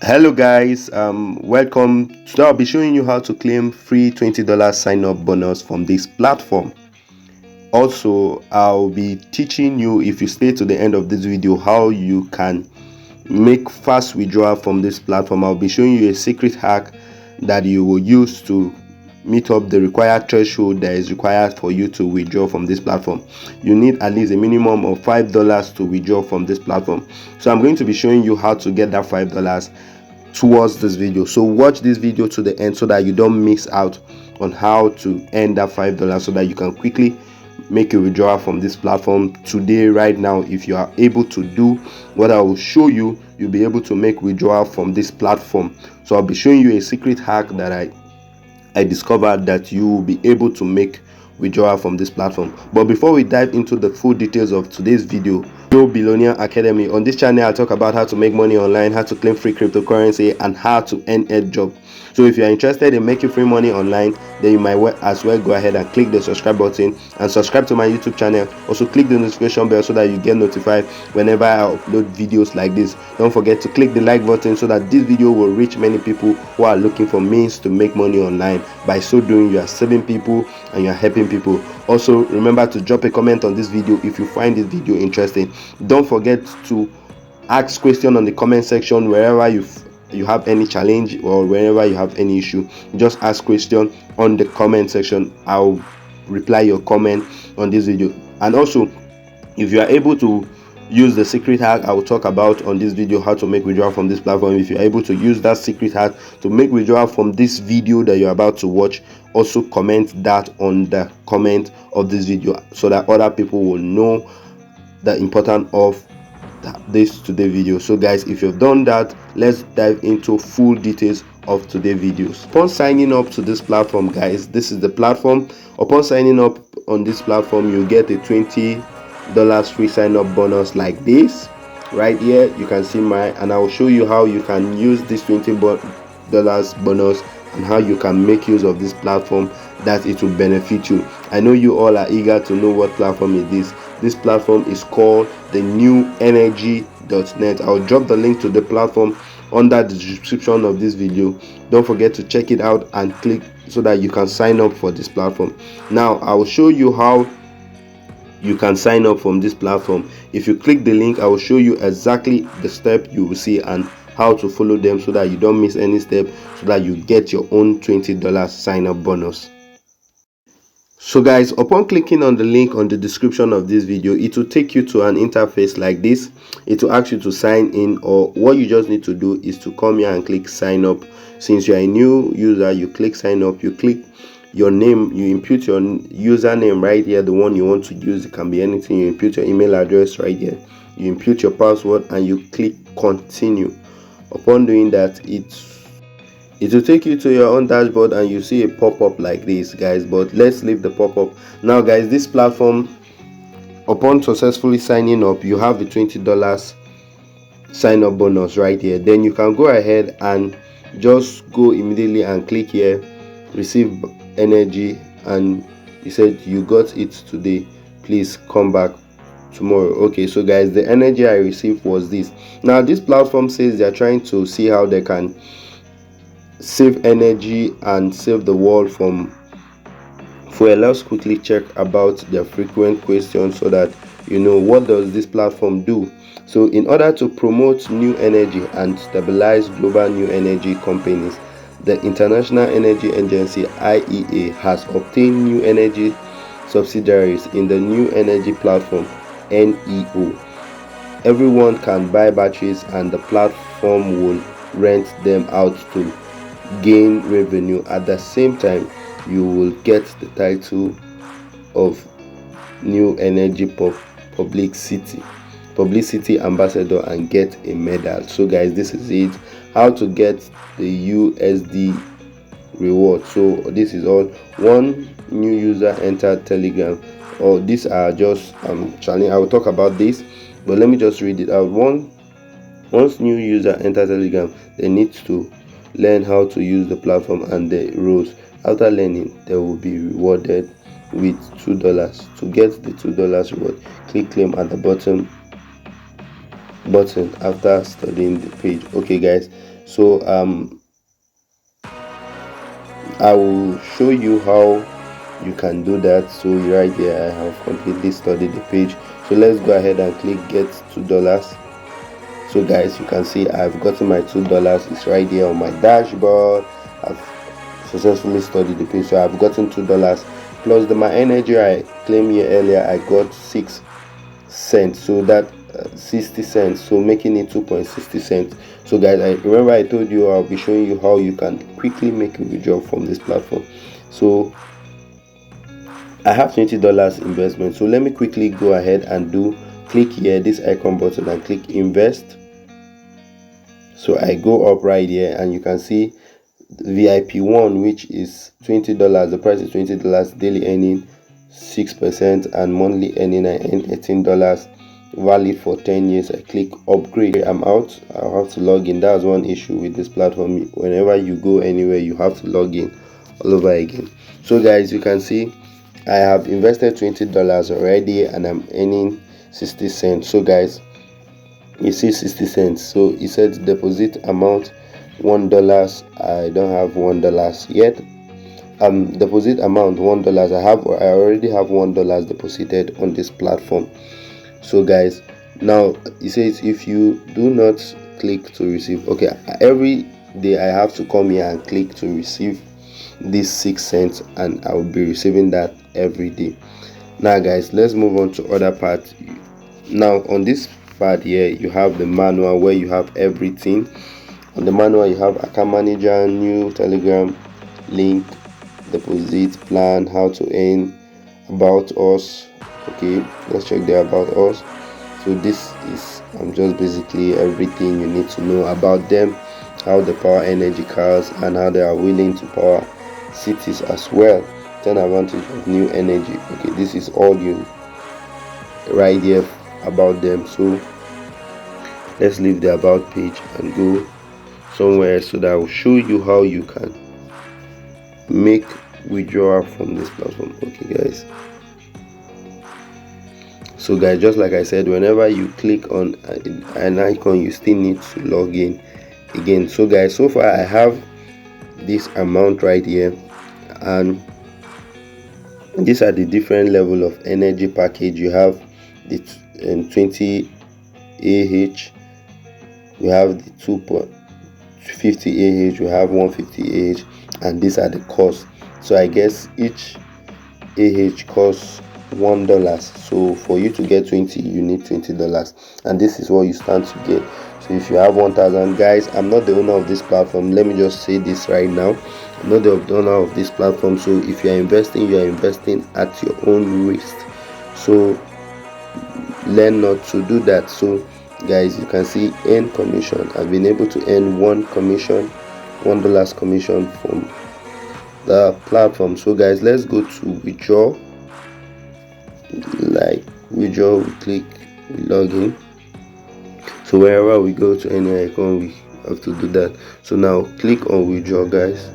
Hello guys, welcome. Today I'll be showing you how to claim free $20 sign up bonus from this platform. Also, I'll be teaching you, if you stay to the end of this video, how you can make fast withdrawal from this platform. I'll be showing you a secret hack that you will use to meet up the required threshold that is required for you to withdraw from this platform. You need at least a minimum of $5 to withdraw from this platform. So I'm going to be showing you how to get that $5 towards this video. So watch this video to the end so that you don't miss out on how to earn that $5, so that you can quickly make a withdrawal from this platform today, right now. If you are able to do what I will show you, you'll be able to make withdrawal from this platform. So I'll be showing you a secret hack that I discovered that you will be able to make withdrawal from this platform. But before we dive into the full details of today's video, Billionaire Academy. On this channel, I'll talk about how to make money online, how to claim free cryptocurrency, and how to earn a job. So if you're interested in making free money online, then you might as well go ahead and click the subscribe button and subscribe to my YouTube channel. Also click the notification bell so that you get notified whenever I upload videos like this. Don't forget to click the like button so that this video will reach many people who are looking for means to make money online. By so doing, you are saving people and you are helping people. Also remember to drop a comment on this video if you find this video interesting. Don't forget to ask question on the comment section wherever you have any challenge or wherever you have any issue. Just ask question on the comment section. I'll reply your comment on this video. And also, if you are able to use the secret hack I will talk about on this video, how to make withdrawal from this platform, if you're able to use that secret hack to make withdrawal from this video that you're about to watch, also comment that on the comment of this video so that other people will know the importance of this today video. So guys, if you've done that, let's dive into full details of today's videos. Upon signing up to this platform, guys, this is the platform. Upon signing up on this platform, you get a $20 free sign up bonus like this right here. You can see and I will show you how you can use this $20 bonus and how you can make use of this platform, that it will benefit you. I know you all are eager to know what platform it is. This platform is called the newenergy.net. I'll drop the link to the platform under the description of this video. Don't forget to check it out and click so that you can sign up for this platform. Now I will show you how you can sign up from this platform. If you click the link, I will show you exactly the step you will see and how to follow them so that you don't miss any step, so that you get your own $20 sign up bonus. So guys, upon clicking on the link on the description of this video, it will take you to an interface like this. It will ask you to sign in, or what you just need to do is to come here and click sign up. Since you're a new user, you click sign up, you click your name, you input your username right here, the one you want to use. It can be anything. You input your email address right here, you input your password, and you click continue. Upon doing that, it will take you to your own dashboard and you see a pop-up like this, guys. But let's leave the pop-up now, guys. This platform, upon successfully signing up, you have the $20 sign up bonus right here. Then you can go ahead and just go immediately and click here, receive energy, and he said you got it today, please come back tomorrow. Okay, so guys, the energy I received was this. Now this platform says they're trying to see how they can save energy and save the world from fuel. Let's quickly check about their frequent questions so that you know what does this platform do. So in order to promote new energy and stabilize global new energy companies, the International Energy Agency IEA has obtained new energy subsidiaries in the new energy platform NEO. Everyone can buy batteries and the platform will rent them out to gain revenue. At the same time, you will get the title of new energy publicity ambassador and get a medal. So guys, this is it, how to get the USD reward. So this is all. One new user entered Telegram, or these are just challenge. I will talk about this, but let me just read it out. Once new user enters Telegram, they need to learn how to use the platform and the rules. After learning, they will be rewarded with $2. To get the $2 reward, click claim at the button after studying the page. Okay guys, So I will show you how you can do that. So right here I have completely studied the page. So let's go ahead and click get $2. So guys, you can see I've gotten my $2. It's right here on my dashboard. I've successfully studied the page, so I've gotten $2 plus my energy I claimed here earlier. I got 6 cents, so that 60 cents, so making it 2.60 cents. So guys, I remember I told you I'll be showing you how you can quickly make a withdrawal from this platform. So I have $20 investment, so let me quickly go ahead and click here this icon button and click invest. So I go up right here and you can see VIP1, which is $20. The price is $20, daily earning 6% and monthly earning $18, valid for 10 years. I click upgrade. I'm out. I'll have to log in. That's one issue with this platform. Whenever you go anywhere, you have to log in all over again. So guys, you can see I have invested $20 already and I'm earning 60 cents. So guys, you see 60 cents. So it said deposit amount $1. I don't have $1 yet. Deposit amount $1. I already have $1 deposited on this platform. So guys, now it says if you do not click to receive, okay, every day I have to come here and click to receive this 6 cents, and I will be receiving that every day. Now guys, let's move on to other part. Now on this part here, you have the manual where you have everything. On the manual you have account manager, new Telegram link, deposit plan, how to earn, about us. Okay, let's check the about us. So this is just basically everything you need to know about them, how they power energy cars and how they are willing to power cities as well. 10 advantage of new energy. Okay, this is all you right here about them. So let's leave the about page and go somewhere so that I will show you how you can make withdrawal from this platform. Okay guys, so guys, just like I said, whenever you click on an icon, you still need to log in again. So guys, so far I have this amount right here, and these are the different level of energy package. You have the 20 AH, we have the 2.50 AH, we have 150 AH, and these are the costs. So I guess each AH costs $1. So for you to get 20, you need $20, and this is what you stand to get. So if you have 1,000, guys, I'm not the owner of this platform. Let me just say this right now. I'm not the owner of this platform. So if you are investing at your own risk. So learn not to do that. So guys, you can see earn commission. I've been able to earn $1 commission from the platform. So guys, let's go to withdraw. Like withdraw, we click, we log in. So wherever we go to any icon, we have to do that. So now click on withdraw, guys.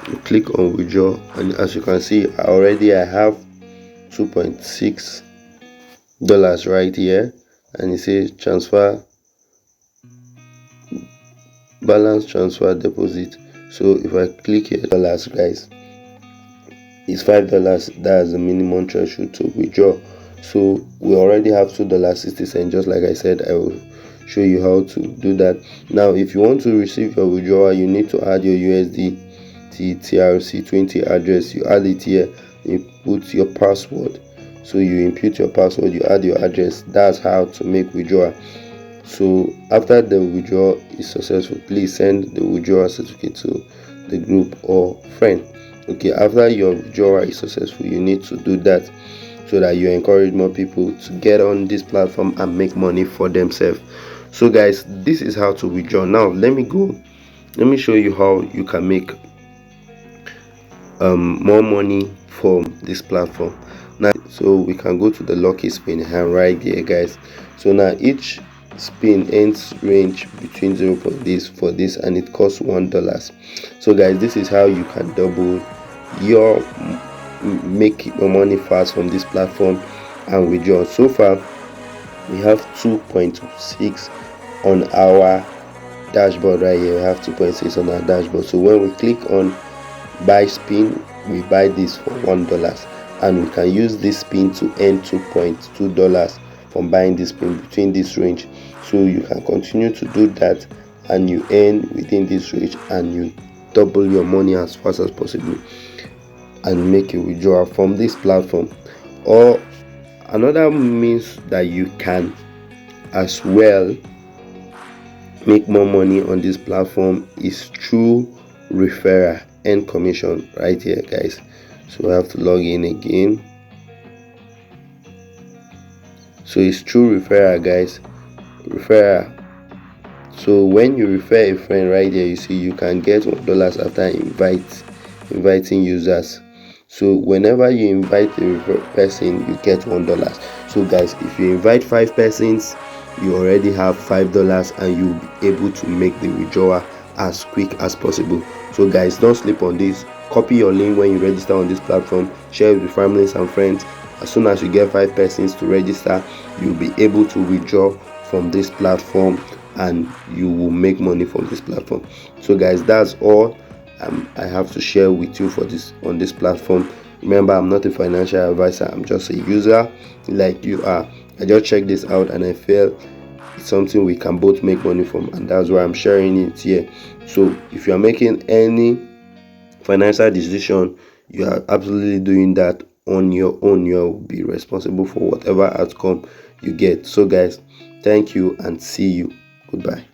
You click on withdraw, and as you can see, I have $2.6 right here, and it says transfer balance, transfer deposit. So if I click here, dollars, guys, it's $5. That's the minimum threshold to withdraw. So we already have $2.60. Just like I said, I will show you how to do that. Now if you want to receive your withdrawal, you need to add your USDT TRC20 address. You add it here, you put your password. So you input your password, you add your address. That's how to make withdrawal. So after the withdrawal is successful, please send the withdrawal certificate to the group or friend. Okay, after your withdrawal is successful, you need to do that so that you encourage more people to get on this platform and make money for themselves. So guys, this is how to withdraw. Now let me show you how you can make more money from this platform. Now, so we can go to the lucky spin hand right there, guys. So now each spin ends range between 0 for this, and it costs $1. So guys, this is how you can double make your money fast from this platform and withdraw. So far we have 2.6 on our dashboard right here. We have 2.6 on our dashboard. So when we click on buy spin, we buy this for $1, and we can use this spin to earn $2.2 from buying this spin between this range. So you can continue to do that, and you earn within this range, and you double your money as fast as possible and make a withdrawal from this platform. Or another means that you can as well make more money on this platform is through referral and commission right here, guys. So I have to log in again. So it's through referral, guys. Referral. So when you refer a friend right here, you see you can get $1 after inviting users. So whenever you invite a person, you get $1. So guys, if you invite 5 persons, you already have $5, and you'll be able to make the withdrawal as quick as possible. So guys, don't sleep on this. Copy your link when you register on this platform, share it with families and friends. As soon as you get 5 persons to register, you'll be able to withdraw from this platform, and you will make money from this platform. So guys, that's all I have to share with you for this on this platform. Remember, I'm not a financial advisor, I'm just a user like you are. I just checked this out and I feel it's something we can both make money from, and that's why I'm sharing it here. So if you are making any financial decision, you are absolutely doing that on your own. You'll be responsible for whatever outcome you get. So guys, thank you and see you. Goodbye.